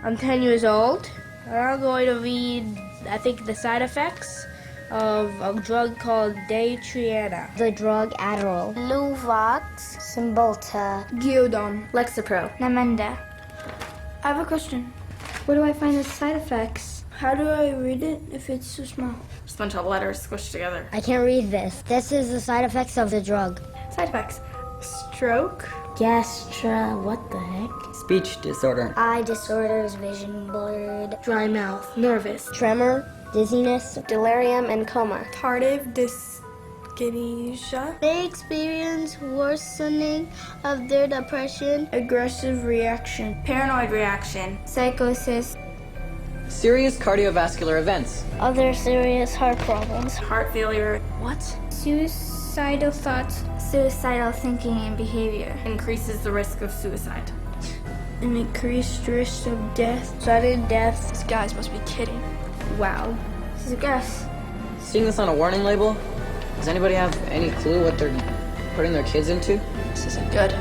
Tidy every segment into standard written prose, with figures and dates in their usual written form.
I'm 10 years old, and I'm going to read, I think, the side effects of a drug called Daytriana. The drug Adderall. Luvox. Cymbalta. Gyodon. Lexapro. Namenda. I have a question. Where do I find the side effects? How do I read it if it's too small? Just a bunch of letters squished together. I can't read this. This is the side effects of the drug. Side effects. Stroke. What the heck? Speech disorder. Eye disorders, vision blurred. Dry mouth. Nervous. Tremor. Dizziness. Delirium and coma. Tardive dyskinesia. They experience worsening of their depression, Aggressive reaction. Paranoid reaction. Psychosis. Serious cardiovascular events. other serious heart problems. Heart failure. What? Suicidal thoughts. Suicidal thinking and behavior. Increases the risk of suicide. An increased risk of death. Sudden death. These guys must be kidding. Wow. This is a guess. Seeing this on a warning label, does anybody have any clue what they're putting their kids into? This isn't good.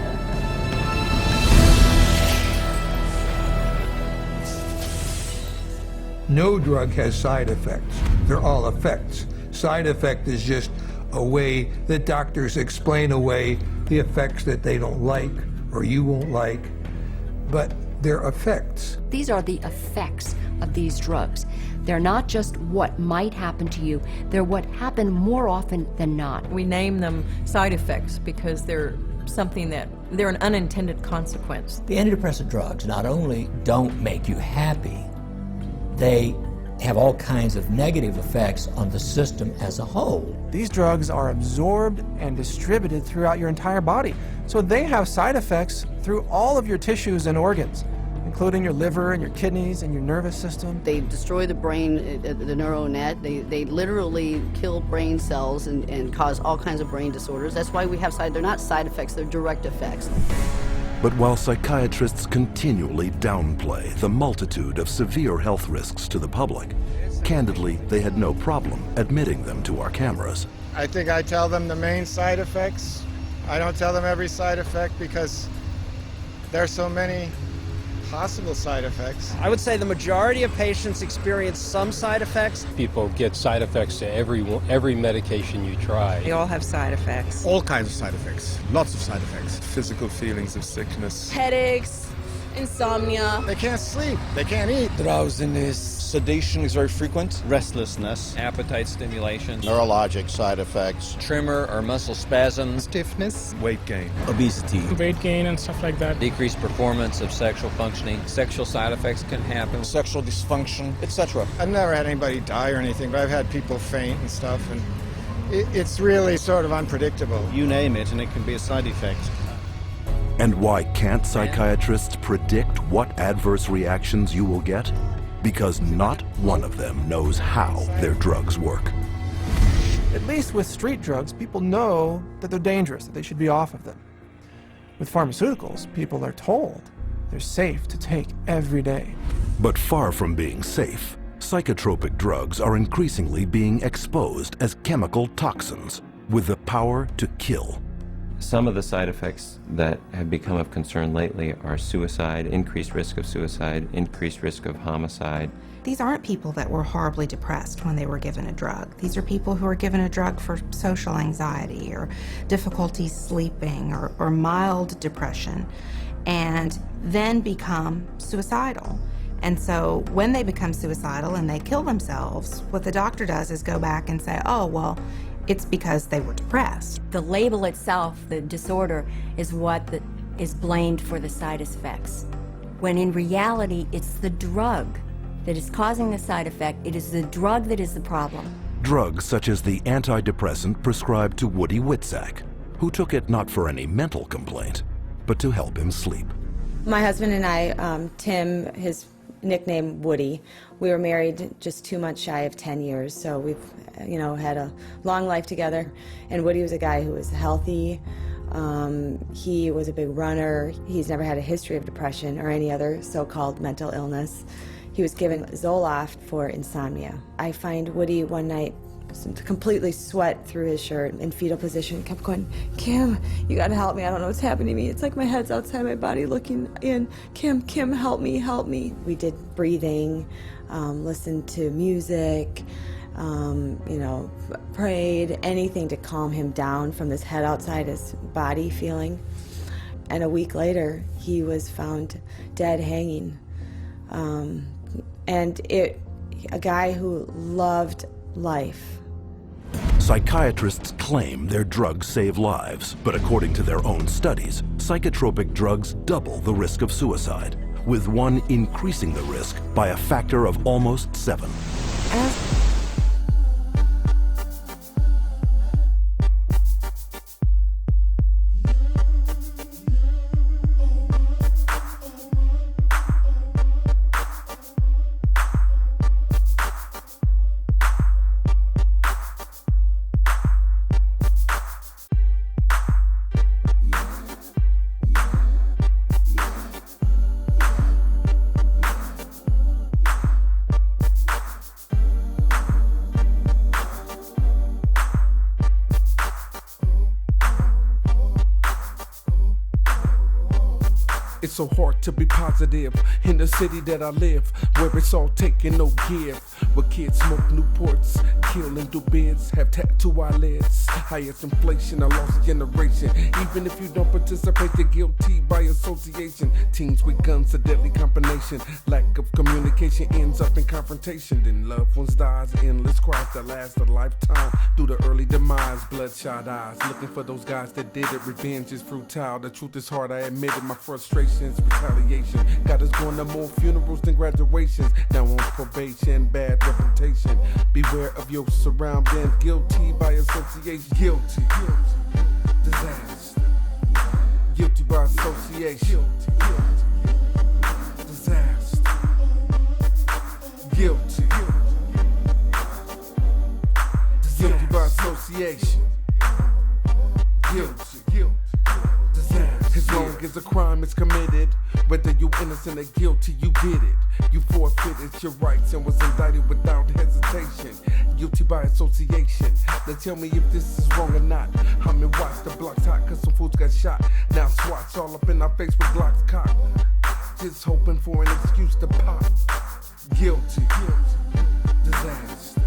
No drug has side effects. They're all effects. Side effect is just a way that doctors explain away the effects that they don't like or you won't like, but they're effects. These are the effects of these drugs. They're not just what might happen to you, they're what happen more often than not. We name them side effects because they're an unintended consequence. The antidepressant drugs not only don't make you happy, they have all kinds of negative effects on the system as a whole. These drugs are absorbed and distributed throughout your entire body, so they have side effects through all of your tissues and organs, including your liver and your kidneys and your nervous system. They destroy the brain, the neural net. They literally kill brain cells and cause all kinds of brain disorders. That's why we have they're not side effects, they're direct effects. But while psychiatrists continually downplay the multitude of severe health risks to the public, candidly, they had no problem admitting them to our cameras. I think I tell them the main side effects. I don't tell them every side effect because there's so many possible side effects. I would say the majority of patients experience some side effects. People get side effects to every medication you try. They all have side effects. All kinds of side effects. Lots of side effects. Physical feelings of sickness. Headaches, insomnia. They can't sleep. They can't eat. Drowsiness. Sedation is very frequent. Restlessness. Appetite stimulation. Neurologic side effects. Tremor or muscle spasms. Stiffness. Weight gain. Obesity. Weight gain and stuff like that. Decreased performance of sexual functioning. Sexual side effects can happen. Sexual dysfunction, etc. I've never had anybody die or anything, but I've had people faint and stuff, and it's really sort of unpredictable. You name it, and it can be a side effect. And why can't psychiatrists predict what adverse reactions you will get? Because not one of them knows how their drugs work. At least with street drugs, people know that they're dangerous, that they should be off of them. With pharmaceuticals, people are told they're safe to take every day. But far from being safe, psychotropic drugs are increasingly being exposed as chemical toxins with the power to kill. Some of the side effects that have become of concern lately are suicide, increased risk of suicide, increased risk of homicide. These aren't people that were horribly depressed when they were given a drug. These are people who are given a drug for social anxiety or difficulty sleeping or mild depression and then become suicidal. And so when they become suicidal and they kill themselves, what the doctor does is go back and say, oh, well, it's because they were depressed. The label itself, the disorder, is what is blamed for the side effects. When in reality, it's the drug that is causing the side effect. It is the drug that is the problem. Drugs such as the antidepressant prescribed to Woody Witzak, who took it not for any mental complaint, but to help him sleep. My husband and I, Tim, his nickname Woody, we were married just 2 months shy of 10 years, so we've had a long life together. And Woody was a guy who was healthy. He was a big runner. He's never had a history of depression or any other so-called mental illness. He was given Zoloft for insomnia. I find Woody one night completely sweat through his shirt in fetal position, kept going, Kim, you gotta help me, I don't know what's happening to me. It's like my head's outside my body looking in. Kim, help me, help me. We did breathing, listened to music, prayed, anything to calm him down from this head outside his body feeling. And a week later, he was found dead hanging. A guy who loved life. Psychiatrists claim their drugs save lives, but according to their own studies, psychotropic drugs double the risk of suicide, with one increasing the risk by a factor of almost 7. It's so hard to be positive in the city that I live, where it's all take and no give. Where kids smoke Newports, kill and do bids, have tattoo eyelids. Highest inflation, a lost generation. Even if you don't participate, you're guilty by association. Teens with guns, a deadly combination. Lack of communication ends up in confrontation. Then loved ones dies, endless cries that last a lifetime. Through the early demise, bloodshot eyes, looking for those guys that did it. Revenge is futile. The truth is hard, I admit it. My frustrations, retaliation got us going to more funerals than graduations. Now on probation, bad reputation. Beware of your surroundings. Guilty by association. Guilty. Disaster. Guilty by association. Disaster. Guilty. Guilty by association. Guilty. As long as a crime is committed, whether you innocent or guilty, you did it. You forfeited your rights and was indicted without hesitation. Guilty by association. Now tell me if this is wrong or not. I'm in watch, the block's hot cause some fools got shot. Now swats all up in our face with Glocks cocked. Just hoping for an excuse to pop. Guilty. Disaster.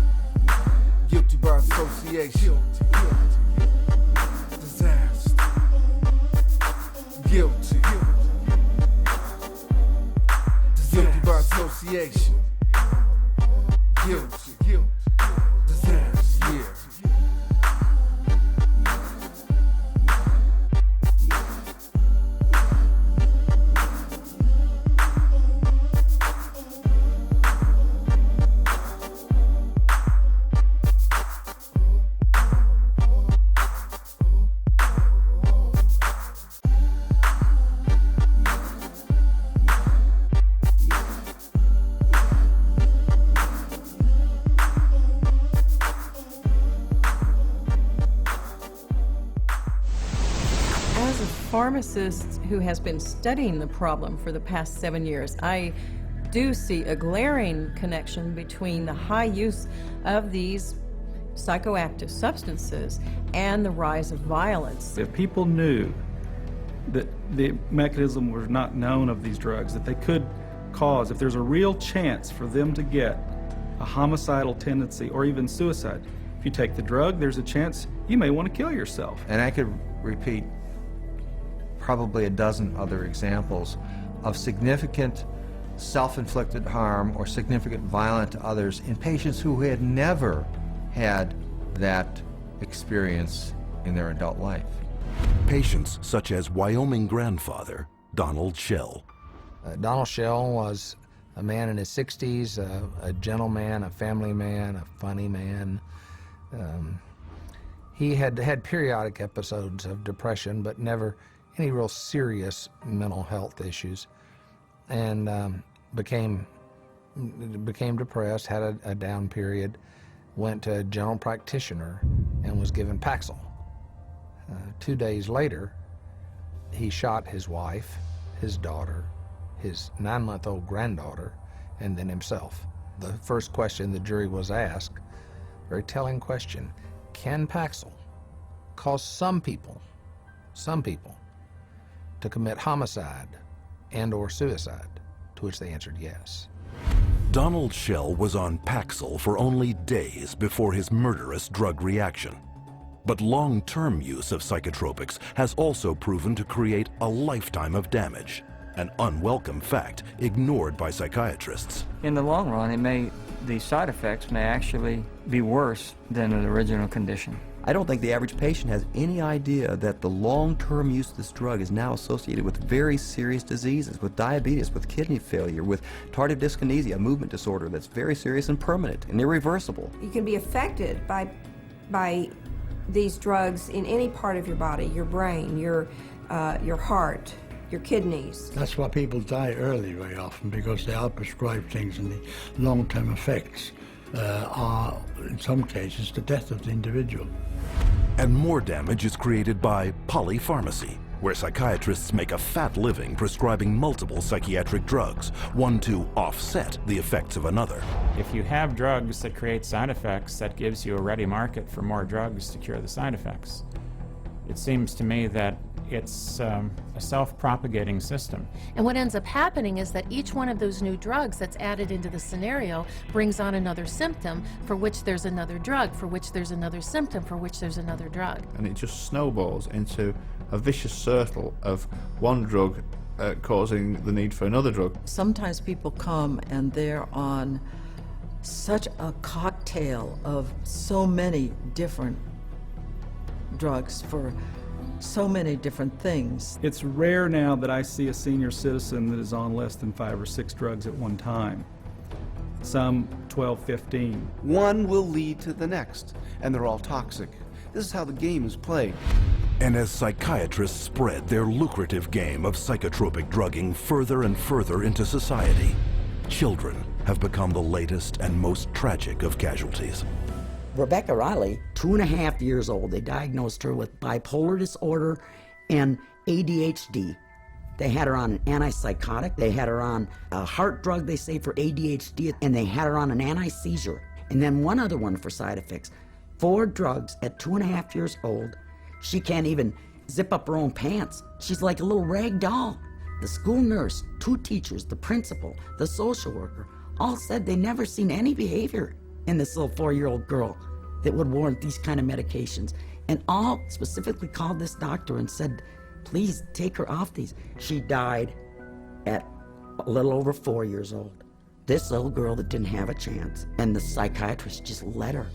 Guilty by association. Disaster. Guilty. Guilty by association. Guilty. Disaster. Yeah. Pharmacist who has been studying the problem for the past 7 years, I do see a glaring connection between the high use of these psychoactive substances and the rise of violence. If people knew that the mechanism was not known of these drugs, that they could cause, if there's a real chance for them to get a homicidal tendency or even suicide, if you take the drug, there's a chance you may want to kill yourself. And I could repeat probably a dozen other examples of significant self-inflicted harm or significant violence to others in patients who had never had that experience in their adult life. Patients such as Wyoming grandfather Donald Schell. Donald Schell was a man in his 60s, a gentleman, a family man, a funny man. He had had periodic episodes of depression, but never any real serious mental health issues, and became depressed, had a down period, went to a general practitioner and was given Paxil. 2 days later, he shot his wife, his daughter, his 9-month-old granddaughter, and then himself. The first question the jury was asked very telling question. Can Paxil cause some people, to commit homicide and or suicide? To which they answered yes. Donald Schell was on Paxil for only days before his murderous drug reaction. But long-term use of psychotropics has also proven to create a lifetime of damage, an unwelcome fact ignored by psychiatrists. In the long run, the side effects may actually be worse than the original condition. I don't think the average patient has any idea that the long-term use of this drug is now associated with very serious diseases, with diabetes, with kidney failure, with tardive dyskinesia, a movement disorder that's very serious and permanent and irreversible. You can be affected by these drugs in any part of your body, your brain, your heart, your kidneys. That's why people die early very often, because they are prescribed things, and the long-term effects are, in some cases, the death of the individual. And more damage is created by polypharmacy, where psychiatrists make a fat living prescribing multiple psychiatric drugs, one to offset the effects of another. If you have drugs that create side effects, that gives you a ready market for more drugs to cure the side effects. It seems to me that it's a self-propagating system. And what ends up happening is that each one of those new drugs that's added into the scenario brings on another symptom, for which there's another drug, for which there's another symptom, for which there's another drug. And it just snowballs into a vicious circle of one drug causing the need for another drug. Sometimes people come and they're on such a cocktail of so many different drugs for so many different things. It's rare now that I see a senior citizen that is on less than 5 or 6 drugs at one time. Some 12, 15. One will lead to the next, and they're all toxic. This is how the game is played. And as psychiatrists spread their lucrative game of psychotropic drugging further and further into society, children have become the latest and most tragic of casualties. Rebecca Riley, 2.5 years old, they diagnosed her with bipolar disorder and ADHD. They had her on an antipsychotic, they had her on a heart drug, they say, for ADHD, and they had her on an anti-seizure. And then one other one for side effects. 4 drugs at 2.5 years old. She can't even zip up her own pants. She's like a little rag doll. The school nurse, 2 teachers, the principal, the social worker, all said they never seen any behavior in this little 4-year-old girl that would warrant these kind of medications. And all specifically called this doctor and said, please take her off these. She died at a little over 4 years old. This little girl that didn't have a chance, and the psychiatrist just let her.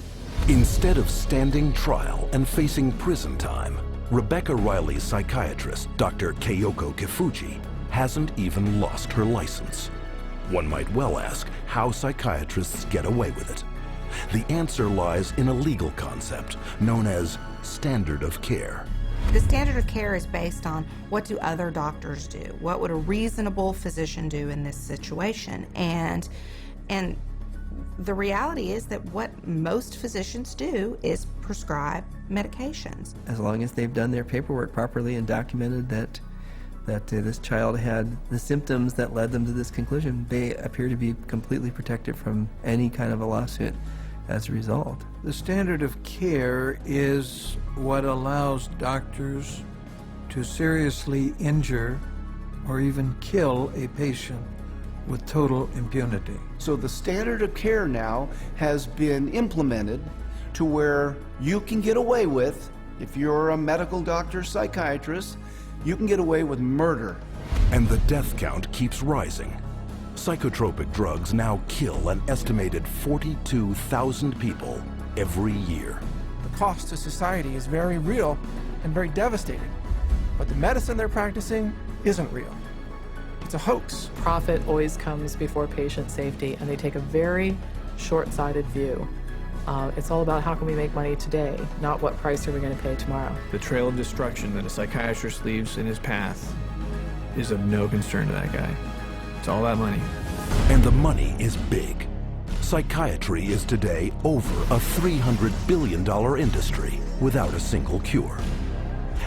Instead of standing trial and facing prison time, Rebecca Riley's psychiatrist, Dr. Keiko Kifuji, hasn't even lost her license. One might well ask how psychiatrists get away with it. The answer lies in a legal concept known as standard of care. The standard of care is based on what do other doctors do? What would a reasonable physician do in this situation? And the reality is that what most physicians do is prescribe medications. As long as they've done their paperwork properly and documented that this child had the symptoms that led them to this conclusion, they appear to be completely protected from any kind of a lawsuit as a result. The standard of care is what allows doctors to seriously injure or even kill a patient with total impunity. So the standard of care now has been implemented to where you can get away with, if you're a medical doctor, psychiatrist, you can get away with murder. And the death count keeps rising. Psychotropic drugs now kill an estimated 42,000 people every year. The cost to society is very real and very devastating. But the medicine they're practicing isn't real. It's a hoax. Profit always comes before patient safety, and they take a very short-sighted view. It's all about how can we make money today, not what price are we going to pay tomorrow. The trail of destruction that a psychiatrist leaves in his path is of no concern to that guy. It's all about money. And the money is big. Psychiatry is today over a $300 billion industry without a single cure.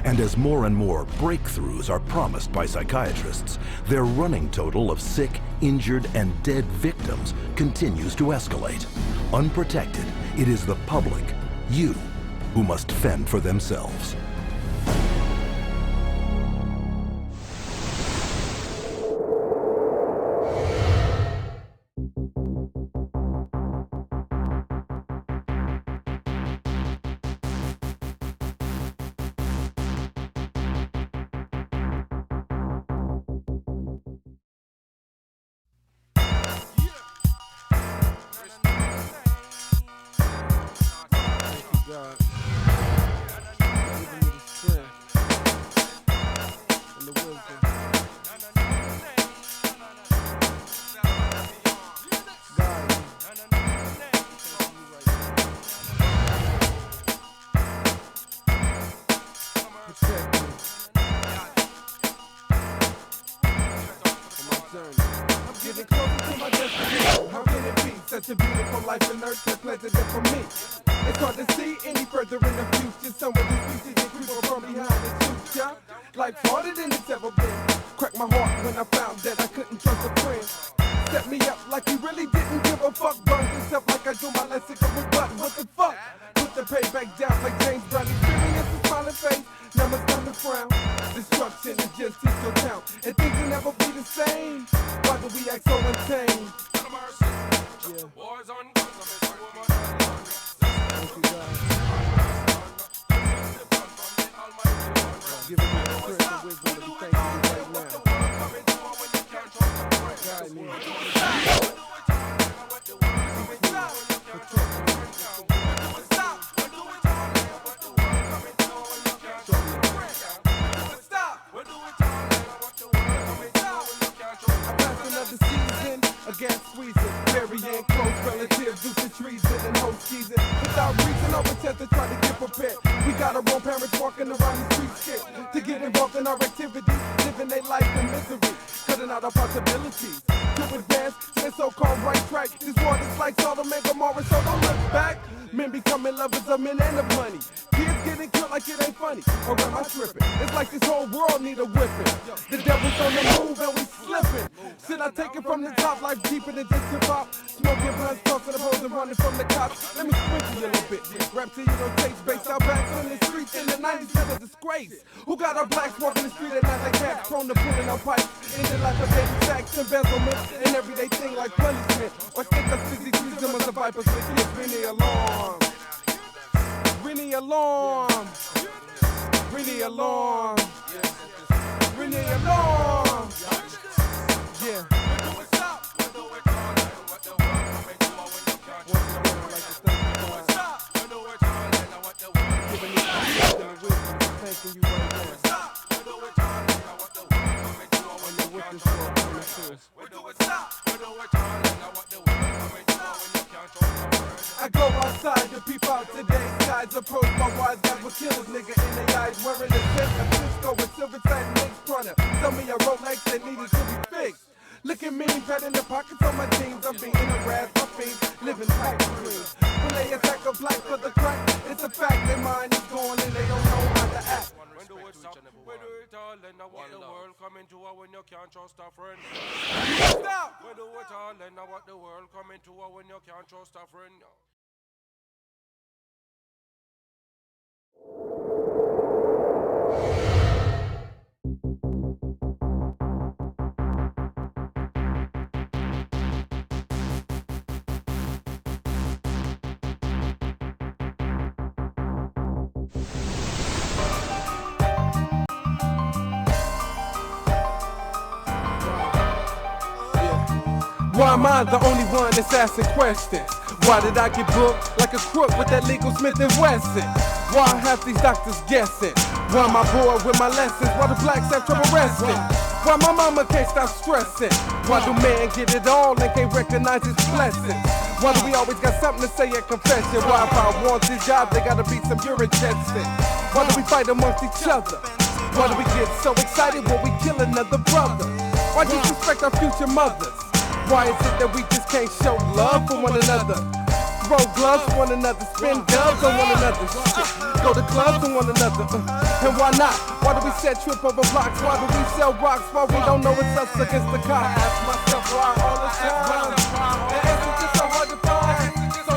And as more and more breakthroughs are promised by psychiatrists, their running total of sick, injured, and dead victims continues to escalate. Unprotected, it is the public, you, who must fend for themselves. Such a beautiful life on earth, that's pleasant for me. It's hard to see any further in the future. Some of these species they creep up from behind and shoot ya. Life's harder than it's ever been. Cracked my heart when I found that I couldn't trust a friend. Set me up like he really didn't give a fuck. Burned himself like I do my lesson with buttons. What the fuck? Put the payback down like James Brown. Experience a smiling face, now it's time to frown. Destruction is just hit your town, and things will never be the same. Why do we act so untamed? Yeah. Wars on guns, I miss a woman and man. Thank you, God. Giving me the strength and wisdom to be thanking you right now. Guide me. Against squeezing, burying close relatives due to treason and host season. Without reason or intent to try to get prepared. We got our own parents walking around the streets scared to get involved in our activities, living their life in misery, cutting out our possibilities to advance to the so-called right track. This world is like Sodom and Gomorrah, so don't look back. Men becoming lovers of men and of money. Kids getting killed like it ain't funny. Or am I tripping? It's like this whole world need a whipping. The devil's on the move and we slipping. Should I take it from the top? Life deeper than just hip hop. Smoking blunts, tossing the hoes and running from the cops. Let me sprinkle you a little bit. Rap to you no taste, based our backs on the streets in the 90s is a disgrace. Who got our blacks walking the street at night like cats, prone to pulling on pipes? Ending life of daily sacks, embezzlement, and everyday thing like punishment. Or stick us busy trees, them as a vipers with kids, ring the alarm. Ring the alarm. Ring the alarm. Ring the alarm. Yeah. I go outside to peep out today's skies. Approach my wise guys with killers, nigga, in their eyes. Wearing a set of Cisco with silver satin mixed runner. Some of your Rolex that needed to be fixed. Looking mean, patting the pockets on my jeans. I'm being harassed by fiends, living pipe dreams. When they attack a black for the crack, it's a fact their mind is gone and they don't know how to act. We do it all, and I want the world coming to her when you can't trust a friend. Stop! We do it all, and I want the world coming to her when you can't trust a friend. Why am I the only one that's asking questions? Why did I get booked like a crook with that legal Smith & Wesson? Why half these doctors guessing? Why am I bored with my lessons? Why do blacks have trouble resting? Why my mama can't stop stressing? Why do men get it all and can't recognize his blessings? Why do we always got something to say at confession? Why if I want this job, they gotta beat some urine testing? Why do we fight amongst each other? Why do we get so excited when we kill another brother? Why disrespect our future mothers? Why is it that we just can't show love for one another? Throw gloves for one another, spin dubs on one another, shit. Go to clubs on one another, and why not? Why do we set trip over blocks? Why do we sell rocks? Why we don't know it's us against the cops? I ask myself why all the time. The answer's just so hard to find. So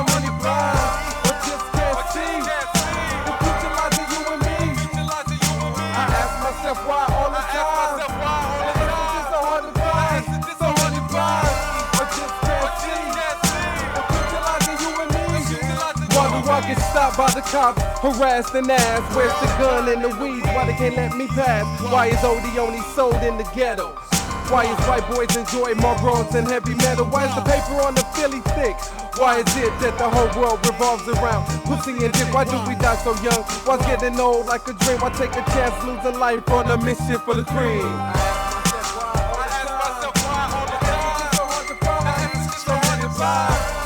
Stopped by the cops, harassed and asked, where's the gun and the weeds? Why they can't let me pass? Why is OD only sold in the ghetto? Why is white boys enjoy Marlboros and heavy metal? Why is the paper on the Philly thick? Why is it that the whole world revolves around pussy and dick? Why do we die so young? Why's getting old like a dream? Why take a chance losing life on the mission for the cream? I ask myself why all the time. So hard to find. So hard to find.